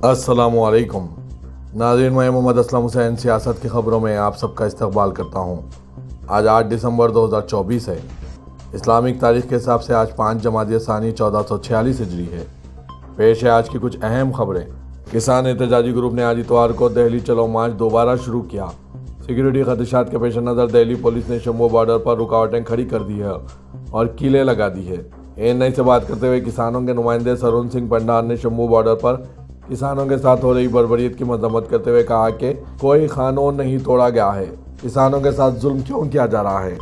अस्सलामुअलैकुम नाज़रीन, मैं मोहम्मद असलम हुसैन सियासत की ख़बरों में आप सबका इस्तकबाल करता हूँ। आज 8 दिसंबर 2024 है। इस्लामिक तारीख़ के हिसाब से आज 5 जमादिय सानी 1446 हिजरी है। पेश है आज की कुछ अहम खबरें। किसान एहतजाजी ग्रुप ने आज इतवार को दिल्ली चलो मार्च दोबारा शुरू किया। सिक्योरिटी खदशात के पेश नज़र दिल्ली पुलिस ने शंभू बॉर्डर पर रुकावटें खड़ी कर दी है और कीलें लगा दी है। एएनआई से बात करते हुए किसानों के नुमाइंदे सरून सिंह पंडार ने शंभू बॉर्डर पर किसानों के साथ हो रही बर्बरियत की मजम्मत करते हुए कहा कि कोई कानून नहीं तोड़ा गया है, किसानों के साथ जुल्म क्यों किया जा रहा है।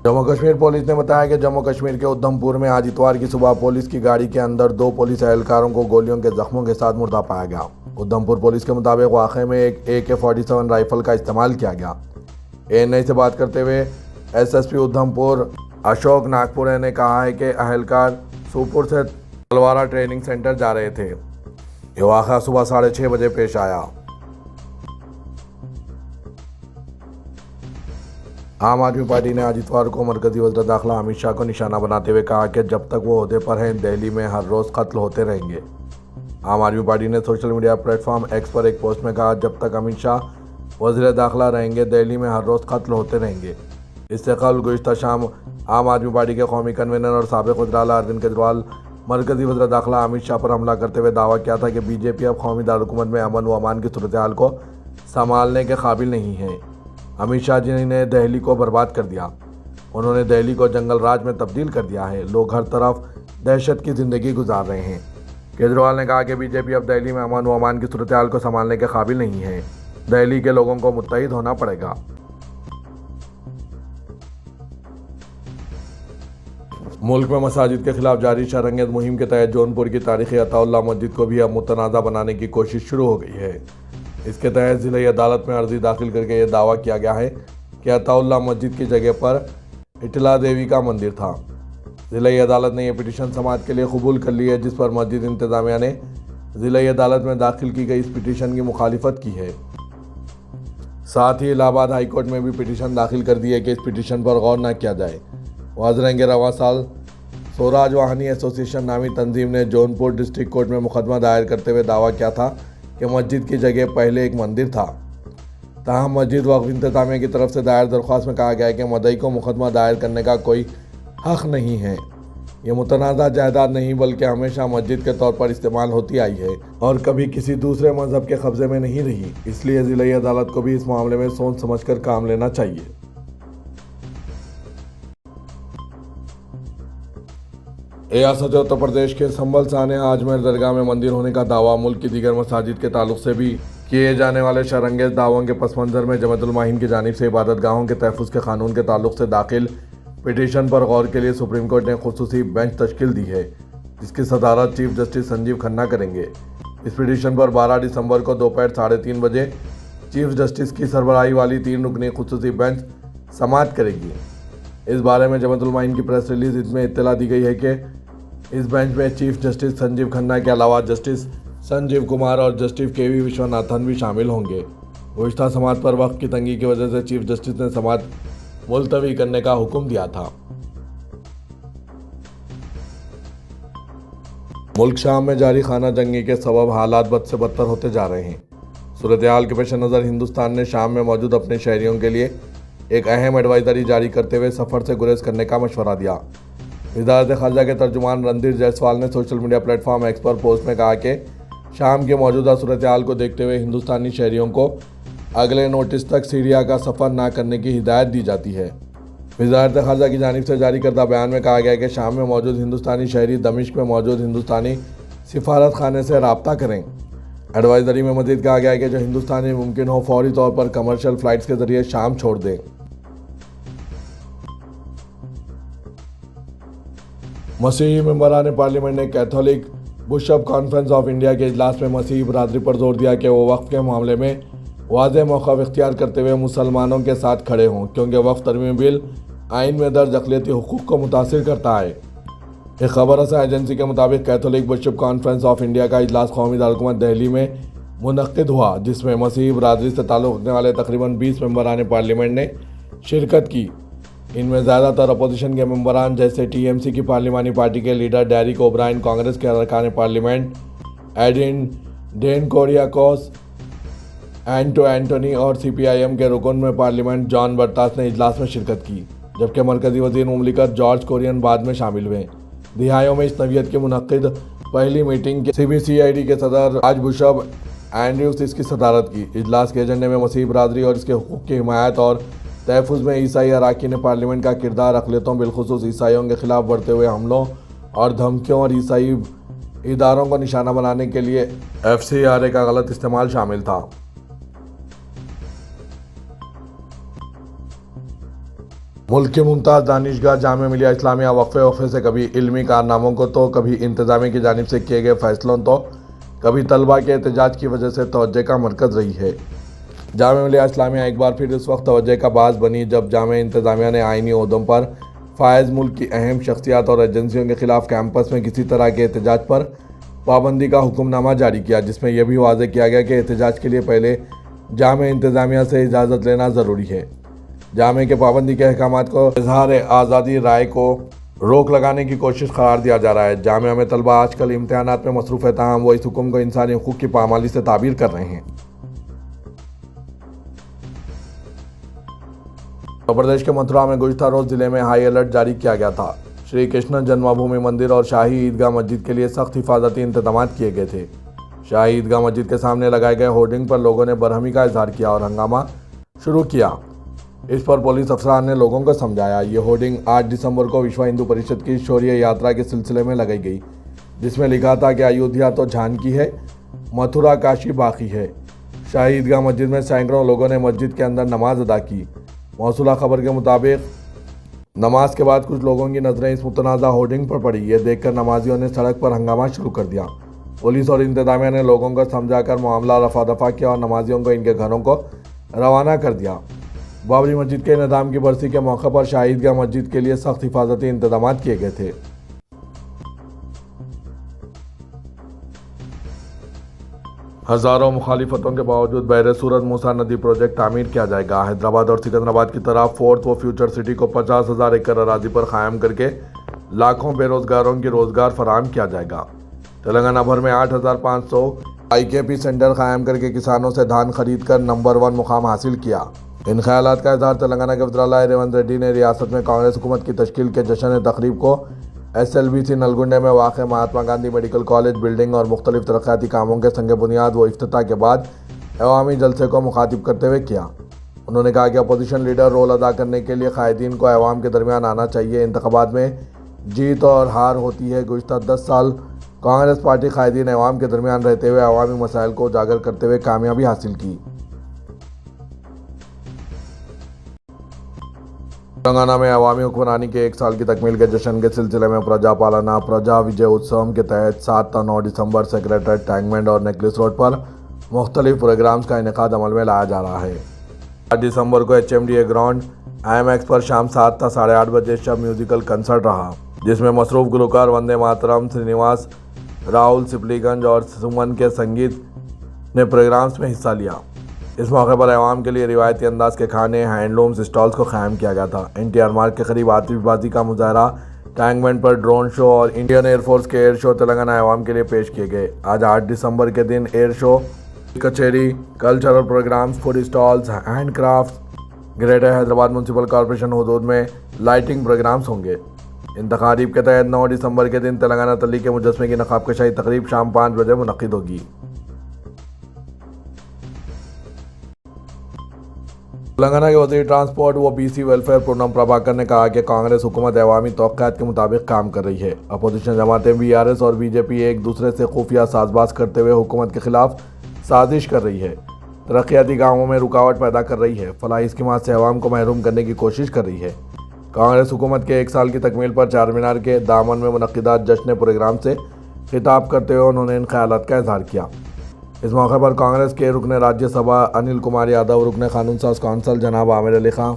जम्मू कश्मीर पुलिस ने बताया कि जम्मू कश्मीर के उधमपुर में आज इतवार की सुबह पुलिस की गाड़ी के अंदर 2 पुलिस एहलकारों को गोलियों के जख्मों के साथ मुर्दा पाया गया। उधमपुर पुलिस के मुताबिक वाक़े में एक AK-47 राइफल का इस्तेमाल किया गया। एएनआई से बात करते हुए SSP उधमपुर अशोक नागपुरे ने कहा है कि एहलकार सूपुर से तलवारा ट्रेनिंग सेंटर जा रहे थे। ये वाक़ा सुबह 6:30 बजे पेश आया। आम आदमी पार्टी ने आज इतवार को मरकजी वज़ीर दाखिला अमित शाह को निशाना बनाते हुए कहा कि जब तक वो ओहदे पर हैं दिल्ली में हर रोज़ कत्ल होते रहेंगे। आम आदमी पार्टी ने सोशल मीडिया प्लेटफॉर्म X पर एक पोस्ट में कहा, जब तक अमित शाह वज़ीर दाखिला रहेंगे दिल्ली में हर रोज़ कत्ल होते रहेंगे। इससे कल गुज़िश्ता शाम आम आदमी पार्टी के कौमी कन्वीनर और साबिक़ वज़ीर आला अरविंद केजरीवाल मरकजी वज़ीर दाखिला अमित शाह पर हमला करते हुए दावा किया था कि बीजेपी अब कौमी दारकूमत में अमन व अमान की सूरत हाल को संभालने के काबिल नहीं है। अमित शाह जी ने दिल्ली को बर्बाद कर दिया। उन्होंने दिल्ली को जंगल राज में तब्दील कर दिया है। लोग हर तरफ दहशत की ज़िंदगी गुजार रहे हैं। केजरीवाल ने कहा कि बीजेपी अब दिल्ली में अमन व अमान की सूरत हाल को संभालने के काबिल नहीं है। दिल्ली के लोगों को मुत्तहिद होना पड़ेगा। मुल्क में मसाजिद के खिलाफ जारी शरंगेज़ मुहिम के तहत जौनपुर की तारीखी अताउल्लाह मस्जिद को भी अब मुतनाज़ा बनाने की कोशिश शुरू हो गई है। इसके तहत ज़िला अदालत में अर्जी दाखिल करके यह दावा किया गया है कि अताउल्लाह मस्जिद की जगह पर इटला देवी का मंदिर था। ज़िला अदालत ने यह पिटीशन समाअत के लिए कबूल कर ली है, जिस पर मस्जिद इंतज़ामिया ने ज़िला अदालत में दाखिल की गई इस पिटीशन की मुखालिफत की है। साथ ही इलाहाबाद हाई कोर्ट में भी पिटीशन दाखिल कर दी है कि इस पिटीशन पर गौर न किया जाए। वाज़ के रवा साल स्वराज वाहनी एसोसिएशन नामी तंजीम ने जौनपुर डिस्ट्रिक्ट कोर्ट में मुकदमा दायर करते हुए दावा किया था कि मस्जिद की जगह पहले एक मंदिर था। ताहम मस्जिद वक्फ इंतज़ामिया की तरफ से दायर दरख्वास्त में कहा गया है कि मदई को मुकदमा दायर करने का कोई हक़ नहीं है। ये मुतनाज़ा जायदाद नहीं बल्कि हमेशा मस्जिद के तौर पर इस्तेमाल होती आई है और कभी किसी दूसरे मज़हब के कब्ज़े में नहीं रही। इसलिए ज़िला अदालत को भी इस मामले में सोच समझ कर काम लेना चाहिए। रियासत उत्तर प्रदेश के संभल साने आजमेर दरगाह में मंदिर होने का दावा मुल्क की दीगर मसाजिद के ताल्लुक से भी किए जाने वाले शरंगेज़ दावों के पस मंज़र में जमात उल मुस्लिमीन की जानिब से इबादत गाहों के तहफ़्फ़ुज़ के कानून के ताल्लुक से दाखिल पिटीशन पर गौर के लिए सुप्रीम कोर्ट ने खुसूसी बेंच तश्कील दी है, जिसकी सदारत चीफ जस्टिस संजीव खन्ना करेंगे। इस पिटीशन पर 12 दिसंबर को दोपहर 3:30 बजे चीफ जस्टिस की सरबराही वाली 3 रुकनी खुसूसी बेंच समाअत करेगी। इस बारे में जमात उल मुस्लिमीन की प्रेस रिलीज इसमें इत्तला दी गई है कि इस बेंच में चीफ जस्टिस संजीव खन्ना के अलावा जस्टिस संजीव कुमार और जस्टिस KV विश्वनाथन भी शामिल होंगे। गुज़िश्ता समाअत पर वक्त की तंगी की वजह से चीफ जस्टिस ने समाअत मुलतवी करने का हुक्म दिया था। मुल्क शाम में जारी खाना जंगी के सबब हालात बद से बदतर होते जा रहे हैं। सूरत हाल के पेश नज़र हिंदुस्तान ने शाम में मौजूद अपने शहरियों के लिए एक अहम एडवाइजरी जारी करते हुए सफ़र से गुरेज करने का मशवरा दिया। वज़ारत ख़ारजा के तर्जुमान रणधीर जायसवाल ने सोशल मीडिया प्लेटफॉर्म X पर पोस्ट में कहा कि शाम के मौजूदा सूरत हाल को देखते हुए हिंदुस्तानी शहरियों को अगले नोटिस तक सीरिया का सफ़र ना करने की हिदायत दी जाती है। वज़ारत ख़ारजा की जानिब से जारी करदा बयान में कहा गया है कि शाम में मौजूद हिंदुस्तानी शहरी दमिश्क में मौजूद हिंदुस्तानी सिफारत खाने से रब्ता करें। एडवाइजरी में मज़ीद कहा गया है कि जो हिंदुस्तानी मुमकिन हो फौरी तौर पर कमर्शियल फ़्लाइट्स के ज़रिए शाम छोड़ दें। मसीही मेंबरान पार्लियामेंट ने Catholic bishop conference of India के इजलास में मसीही बरादरी पर जोर दिया कि वो वक्फ के मामले में वाज़ेह मौक़िफ़ इख्तियार करते हुए मुसलमानों के साथ खड़े हों, क्योंकि वक्फ तरमीम बिल आइन में दर्ज अक़लियती हुकूक़ को मुतासिर करता है। एक खबर रसा एजेंसी के मुताबिक Catholic bishop conference of India का इजलास कौमी दारकूमत दिल्ली में मुनक़्क़िद हुआ, जिसमें मसीही बरादरी से ताल्लुक़ रखने वाले तकरीबन 20 मेंबरान पार्लियामेंट ने शिरकत की। इनमें ज़्यादातर अपोजिशन के मेंबरान जैसे टीएमसी की पार्लिमानी पार्टी के लीडर डेरिक ओब्रायन, कांग्रेस के अरकान पार्लियामेंट एडिन डेन कोरियाकोस, एंटो एंटोनी और सीपीआईएम के रुकन में पार्लियामेंट जॉन बर्तास ने इजलास में शिरकत की, जबकि मरकजी वजीर मुमलिकत जॉर्ज कोरियन बाद में शामिल हुए। दिहाइयों में इस नवियत की मुनक्किद पहली मीटिंग के सीबीसीआईडी के सदर आज बुशब एंड्रूज इसकी सदारत की। इजलास के एजेंडे में मसीह बरादरी और इसके हुकूक की हिमायत और तहफ़्फ़ुज़ में ईसाई अरकान पार्लियामेंट का किरदार, अक़लियतों बिलखुसूस ईसाइयों के खिलाफ बढ़ते हुए हमलों और धमकियों और ईसाई इदारों को निशाना बनाने के लिए FCRA का गलत इस्तेमाल शामिल था। मुल्क की मुमताज़ दानिशगाह जामिया मिलिया इस्लामिया वक्फे से कभी इल्मी कारनामों को तो कभी इंतज़ामिया की जानिब से किए गए फैसलों तो कभी तलबा के एहतजाज की वजह से तवज्जो का मरकज़ रही है। जामिया मिलिया इस्लामिया एक बार फिर इस वक्त तवज्जो का बाज़ बनी जब जामिया इंतज़ामिया ने आइनी ओहदों पर फायज़ मुल्क की अहम शख्सियात और एजेंसियों के खिलाफ कैंपस में किसी तरह के एहतजाज पर पाबंदी का हुक्मनामा जारी किया, जिसमें यह भी वाज़ेह किया गया कि एहतजाज के लिए पहले जामिया इंतज़ामिया से इजाज़त लेना ज़रूरी है। जामिया के पाबंदी के अहकामात को इजहार आज़ादी राय को रोक लगाने की कोशिश करार दिया जा रहा है। जामिया में तलबा आजकल इम्तिहानात में मसरूफ़ है, ताहम वो इस हुक्म को इंसानी हुकूक की पामाली से ताबीर कर रहे हैं। उत्तर प्रदेश के मथुरा में गुज़श्ता रोज़ जिले में हाई अलर्ट जारी किया गया था। श्री कृष्ण जन्मभूमि मंदिर और शाही ईदगाह मस्जिद के लिए सख्त हिफाजती इंतजाम किए गए थे। शाही ईदगाह मस्जिद के सामने लगाए गए होर्डिंग पर लोगों ने बरहमी का इजहार किया और हंगामा शुरू किया। इस पर पुलिस अफसरान ने लोगों को समझाया। ये होर्डिंग 8 दिसंबर को विश्व हिंदू परिषद की शौर्य यात्रा के सिलसिले में लगाई गई, जिसमें लिखा था कि अयोध्या तो झांकी है, मथुरा काशी बाकी है। शाही ईदगाह मस्जिद में सैकड़ों लोगों ने मस्जिद के अंदर नमाज अदा की। मौसूला खबर के मुताबिक नमाज के बाद कुछ लोगों की नज़रें इस मुतनाज़ा होर्डिंग पर पड़ी। ये देखकर नमाजियों ने सड़क पर हंगामा शुरू कर दिया। पुलिस और इंतजामिया ने लोगों को समझाकर मामला रफा दफा किया और नमाजियों को इनके घरों को रवाना कर दिया। बाबरी मस्जिद के निज़ाम की बरसी के मौके पर शाही ईदगाह मस्जिद के लिए सख्त हिफाजती इंतजाम किए गए थे। हज़ारों मुखालिफतों के बावजूद बहरे सूरत मूसा नदी प्रोजेक्ट तामीर किया जाएगा। हैदराबाद और सिकंदराबाद की तरह फोर्थ व फ्यूचर सिटी को 50,000 एकड़ अराजी पर कायम करके लाखों बेरोजगारों की रोजगार फराहम किया जाएगा। तेलंगाना भर में 8,500 IKP सेंटर कायम करके किसानों से धान खरीद कर नंबर 1 मुकाम हासिल किया। इन ख्यालात का इजहार तेलंगाना के वज़ीर रेवंत रेड्डी ने रियासत में कांग्रेस हुकूमत की तश्कील के जश्न तकरीब को SLBC नलगुंडे में वाक़ Mahatma Gandhi medical college building और मुख्तलिफ तरक्याती कामों के संग बुनियाद व इफ्तिताह के बाद अवामी जलसे को मुखातिब करते हुए किया। उन्होंने कहा कि अपोजिशन लीडर रोल अदा करने के लिए कायदीन को अवाम के दरमियान आना चाहिए। इंतखाबात में जीत और हार होती है। गुज़श्ता 10 साल कांग्रेस पार्टी कायदीन अवाम के दरमियान रहते हुए अवामी मसाइल को उजागर करते हुए कामयाबी हासिल की। तेलंगाना में अवामी हुक्मरानी के 1 साल की तकमील के जश्न के सिलसिले में प्रजा पालना प्रजा विजय उत्सव के तहत 7 ता 9 दिसंबर सेक्रेटरीट, टैंकमेंट और नेकलेस रोड पर मुख्तलिफ प्रोग्राम्स का इनेकाद अमल में लाया जा रहा है। 8 दिसंबर को HMDA ग्राउंड IMX पर शाम 7 ता 8:30 बजे शब म्यूजिकल कंसर्ट रहा, जिसमें मसरूफ गुलकार वंदे मातरम, श्रीनिवास, राहुल सिपलीगंज और सुमन के संगीत ने प्रोग्राम्स में हिस्सा लिया। इस मौके पर अवाम के लिए रिवायती अंदाज के खाने, हैंडलूम्स स्टॉल्स को क़ायम किया गया था। NTR मार्ग के करीब आतिशबाजी का मुजाहरा, टैंकमेंट पर ड्रोन शो और इंडियन एयरफोर्स के एयर शो तेलंगाना अवाम के लिए पेश किए गए। आज 8 दिसंबर के दिन एयर शो, कचेरी, cultural programs, food stalls, handcraft, greater Hyderabad municipal corporation हुदूद में लाइटिंग प्रोग्राम्स होंगे। इन तकारीब के तहत 9 दिसंबर के दिन तेलंगाना तल्ली के मुजस्मे की नकाबकशाई तकरीब शाम 5 बजे मुनक्किद होगी। तेलंगाना के वज़ीर ट्रांसपोर्ट व BC वेलफेयर पूनम प्रभाकर ने कहा कि कांग्रेस हुकूमत अवामी तौक़ात के मुताबिक काम कर रही है। अपोजिशन जमातें BRS और BJP एक दूसरे से खुफिया साजबाज करते हुए हुकूमत के खिलाफ साजिश कर रही है, तरक्याती कामों में रुकावट पैदा कर रही है, फलाही स्कीमात से अवाम को महरूम करने की कोशिश कर रही है। कांग्रेस हुकूमत के 1 साल की तकमील पर चार मीनार के दामन में मुनक्किदा जश्न प्रोग्राम से खिताब करते हुए उन्होंने इन ख्यालात का इजहार किया। इस मौके पर कांग्रेस के रुकन राज्यसभा अनिल कुमार यादव, रुकन कानून साज कौंसल जनाब आमिर अली खां,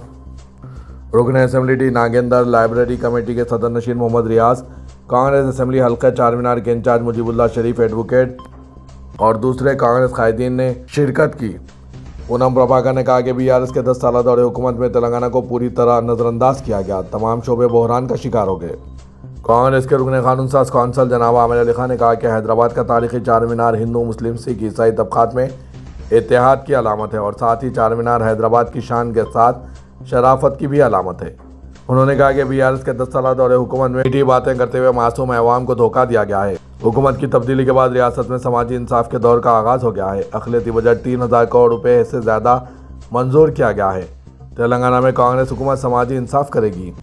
रुकन assembly T Nagender, library committee के सदर नशीन मोहम्मद रियाज, कांग्रेस असेंबली हल्का चार मीनार के इंचार्ज मुजीबुल्लाह शरीफ एडवोकेट और दूसरे कांग्रेस कायदीन ने शिरकत की। पूनम प्रभाकर ने कहा कि बीआरएस के 10 साल दौरे हुकूमत में तेलंगाना को पूरी तरह नज़रअंदाज किया गया, तमाम शोबे बहरान का शिकार हो गए। कांग्रेस के रुकने कानून साज कौंसल जनाब आमिर अली खान ने कहा कि हैदराबाद का तारीखी चार मीनार हिंदू मुस्लिम सिख ईसाई तबकात में इत्तेहाद की अलामत है और साथ ही चार मीनार हैदराबाद की शान के साथ शराफत की भी अलामत है। उन्होंने कहा कि बीआरएस के 10 साल दौरे हुकूमत में मीठी बातें करते हुए मासूम अवाम को धोखा दिया गया है। हुकूमत की तब्दीली के बाद रियासत में समाजी इंसाफ के दौर का आगाज हो गया है। अखिलती बजट 3000 करोड़ रुपए से ज़्यादा मंजूर किया गया है। तेलंगाना में कांग्रेस हुकूमत समाजी इंसाफ करेगी।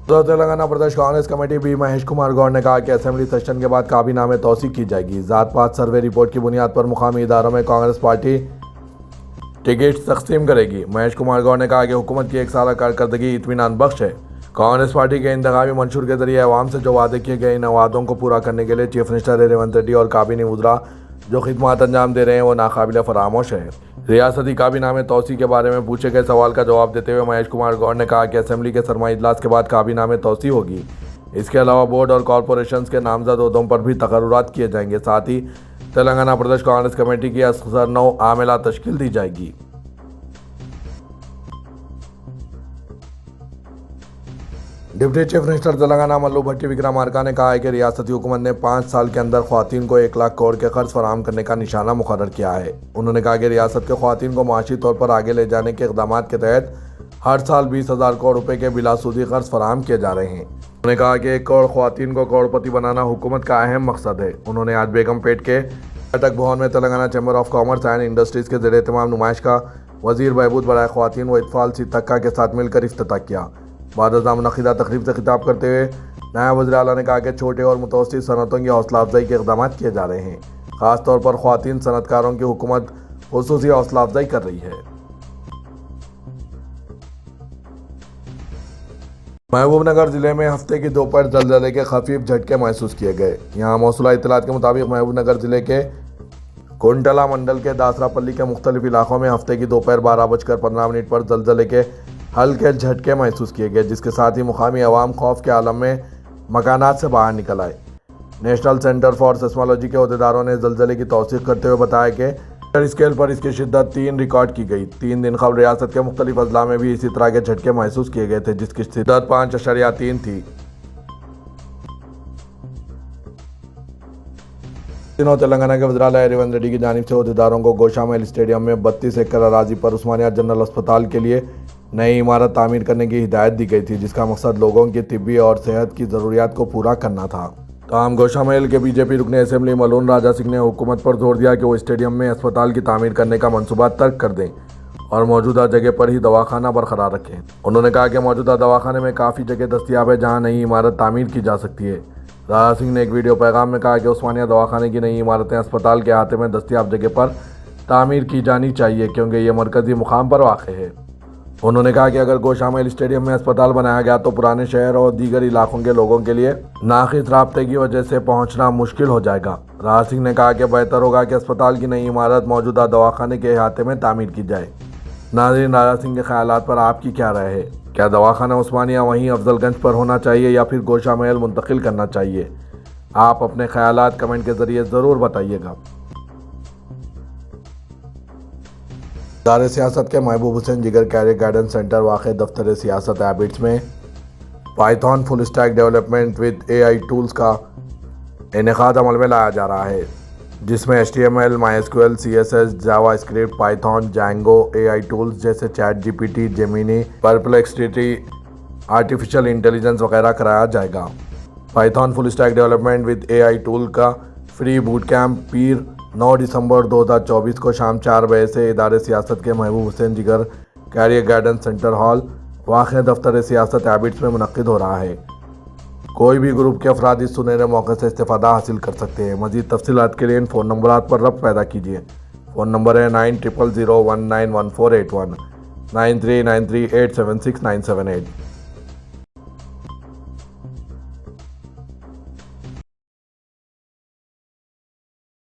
तो तेलंगाना प्रदेश कांग्रेस कमेटी भी महेश कुमार गौड़ ने कहा कि असेंबली सेशन के बाद काबीना में तौसीक की जाएगी। जात पात सर्वे रिपोर्ट की बुनियाद पर मुकामी इदारों में कांग्रेस पार्टी टिकट तकसीम करेगी। महेश कुमार गौड़ ने कहा कि हुकूमत की 1 साल कारकर्दगी इत्मीनान बख्श है। कांग्रेस पार्टी के इंतखाबी मंशूर के जरिए अवाम से जो वादे किए गए इन वादों को पूरा करने के लिए चीफ मिनिस्टर रेवंत रेड्डी और काबीना वज़रा जो खिदमत अंजाम दे रहे हैं वो नाकाबिल फरामोश है। रियासती काबीना में तौसी के बारे में पूछे गए सवाल का जवाब देते हुए महेश कुमार गौड़ ने कहा कि असेंबली के सरमाई इजलास के बाद काबीना में तौसी होगी। इसके अलावा बोर्ड और कॉरपोरेशंस के नामजद ओहदों पर भी तकर्रुरात किए जाएंगे। साथ ही तेलंगाना प्रदेश कांग्रेस कमेटी की असर 9 आमिला तश्कील दी जाएगी। Deputy chief minister Telangana Mallu Bhatti Vikramarka ने कहा है कि रियासती हुकूमत ने 5 साल के अंदर ख्वातीन को 1 लाख करोड़ के खर्च फराहम करने का निशाना मुकर्रर किया है। उन्होंने कहा कि रियासत के ख्वातीन को माशी तौर पर आगे ले जाने के इक़दाम के तहत हर साल 20,000 करोड़ रुपए के बिलासूदी खर्च फराहम किए जा रहे हैं। उन्होंने कहा कि 1 करोड़ ख्वातीन को करोड़पति बनाना हुकूमत का अहम मकसद है। उन्होंने आज बेगमपेट के बैठक भवन में Telangana chamber of commerce and industries के ज़रिए तमाम नुमाइश का वज़ीर बहबूद बराए ख्वातीन व इत्फाल सितक्का के साथ मिलकर इफ्तिताह किया। बाद मुनक़िदा तकरीब से खिताब करते हुए नायब वज़ीर आला ने कहा कि छोटे और मुतवस्सित सनतों की हौसला अफजाई के इक़दाम किए जा रहे हैं। ख़ास तौर पर ख्वातीन सनतकारों की हुकूमत खुसूसी हौसला अफजाई कर रही है। महबूबनगर जिले में हफ्ते की दोपहर ज़लज़ले के खफीफ झटके महसूस किए गए। यहाँ मौसूला इत्तलात के मुताबिक महबूबनगर जिले के कुंटला मंडल के दासरापल्ली के मुख्तलिफ इलाकों में हफ्ते की दोपहर 12:15 पर ज़लज़ले के हल्के झटके महसूस किए गए, जिसके साथ ही मुकामी अवाम खौफ के आलम में मकानात से बाहर निकल आए। नेशनल सेंटर फॉर सेस्मोलॉजी के अहदेदारों ने ज़लज़ले की तौसीक़ करते हुए बताया कि रिक्टर स्केल पर इसकी शिद्दत 3 रिकॉर्ड की गई। 3 दिन कबल रियासत के मुख्तलिफ अजला में भी इसी तरह के झटके महसूस किए गए थे, जिसकी शिद्दत 5.3 थी। दिनों तेलंगाना के वज़ीर रेवंत रेड्डी की जानिब से अहदेदारों को गोशामहल स्टेडियम में 32 एकड़ अराजी पर उस्मानिया जनरल अस्पताल के लिए नई इमारत तामीर करने की हिदायत दी गई थी, जिसका मकसद लोगों की तिब्बी और सेहत की ज़रूरियात को पूरा करना था। ताहम गोशामहल के बीजेपी रुकने असेंबली मलून राजा सिंह ने हुकूमत पर जोर दिया कि वो स्टेडियम में अस्पताल की तामीर करने का मनसूबा तर्क कर दें और मौजूदा जगह पर ही दवाखाना बरकरार रखें। उन्होंने कहा कि मौजूदा दवाखाने में काफ़ी जगह दस्तियाब है जहाँ नई इमारत तामीर की जा सकती है। राजा सिंह ने एक वीडियो पैगाम में कहा कि उस्मानिया दवाखाने की नई इमारतें अस्पताल के अहाते में दस्तियाब जगह पर तामीर की जानी चाहिए, क्योंकि ये मरकज़ी मुकाम पर वाक़ है। उन्होंने कहा कि अगर गोशामहल स्टेडियम में अस्पताल बनाया गया तो पुराने शहर और दीगर इलाकों के लोगों के लिए नाक़िस राब्ते की वजह से पहुंचना मुश्किल हो जाएगा। राज सिंह ने कहा कि बेहतर होगा कि अस्पताल की नई इमारत मौजूदा दवाखाने के अहाते में तामीर की जाए। नाज़रीन, राजा सिंह के ख्यालात पर आपकी क्या राय है? क्या दवाखाना उस्मानिया वहीं अफजलगंज पर होना चाहिए या फिर गोशामहल मुंतकिल करना चाहिए? आप अपने ख्यालात कमेंट के ज़रिए ज़रूर बताइएगा। दार सियासत के महबूब हुसैन जिगर कैरियर गाइडेंस सेंटर वाक़े दफ्तर सियासत एबिट्स में Python full stack development with AI tools का इनेकाद अमल में लाया जा रहा है, जिसमें HTML, MySQL, CSS, JavaScript, Python, Django, AI tools जैसे ChatGPT, Gemini, perplexity, artificial intelligence वगैरह कराया जाएगा। Python full stack development with AI tool का फ्री बूट कैंप पीर 9 दिसंबर 2024 को शाम 4 बजे से इदारे सियासत के महबूब हुसैन जिगर कैरियर गाइडेंस सेंटर हॉल वाक़े दफ्तर सियासत एबिट्स में मुनक़्क़िद हो रहा है। कोई भी ग्रुप के अफराद इस सुनहरे मौके से इस्तेफ़ादा हासिल कर सकते हैं। मज़ीद तफ़सीलात के लिए इन फ़ोन नंबरात पर रब्त पैदा कीजिए। फ़ोन नंबर है 9000191481 9393876978।